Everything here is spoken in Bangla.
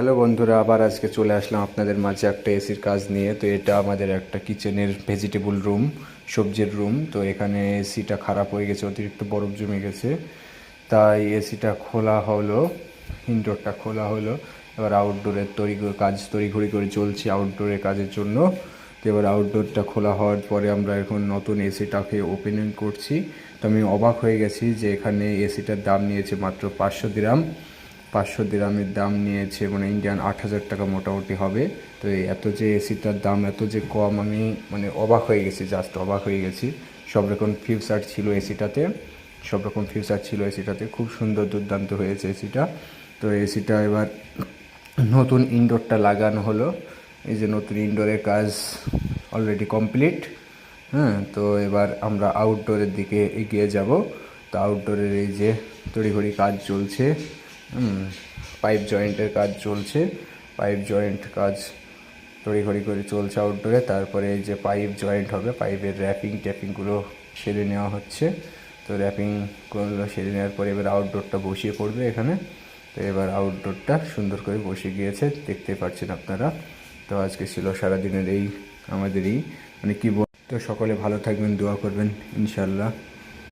হ্যালো বন্ধুরা, আবার আজকে চলে আসলাম আপনাদের মাঝে একটা এসির কাজ নিয়ে। তো এটা আমাদের একটা কিচেনের ভেজিটেবল রুম, সবজির রুম। তো এখানে এসিটা খারাপ হয়ে গেছে, অতিরিক্ত বরফ জমে গেছে, তাই এসিটা খোলা হলো, ইনডোরটা খোলা হলো। এবার আউটডোরের তড়িঘড়ি করে চলছে আউটডোরের কাজের জন্য। তো এবার আউটডোরটা খোলা হওয়ার পরে আমরা এখন নতুন এসিটাকে ওপেনিং করছি। তো আমি অবাক হয়ে গেছি যে এখানে এসিটার দাম নিয়েছে মাত্র 500 দিরাম। 500 দিরামের দাম নিয়েছে, মানে ইন্ডিয়ান 8,000 টাকা মোটামুটি হবে। তো এত যে এসিটার দাম এত যে কম, আমি মানে অবাক হয়ে গেছি, জাস্ট অবাক হয়ে গেছি। সব রকম ফিচার ছিল এসিটাতে, খুব সুন্দর দুর্দান্ত হয়েছে এসিটা। তো এসিটা এবার নতুন ইনডোরটা লাগানো হলো। এই যে নতুন ইনডোরের কাজ অলরেডি কমপ্লিট। হ্যাঁ, তো এবার আমরা আউটডোরের দিকে এগিয়ে যাব। তো আউটডোরের এই যে তড়িঘড়ি কাজ চলছে, পাইপ জয়েন্টের কাজ চলছে, পাইপ জয়েন্ট কাজ তড়িঘড়ি করে চলছে আউটডোরে। তারপরে এই যে পাইপ জয়েন্ট হবে, পাইপের ট্যাপিংগুলো সেরে নেওয়া হচ্ছে। তো র্যাপিংগুলো সেরে নেওয়ার পরে এবার আউটডোরটা বসিয়ে পড়বে এখানে। তো এবার আউটডোরটা সুন্দর করে বসে গিয়েছে, দেখতে পাচ্ছেন আপনারা। তো আজকে ছিল সারাদিনের এই আমাদেরই মানে কি তো সকলে ভালো থাকবেন, দোয়া করবেন ইনশাল্লাহ।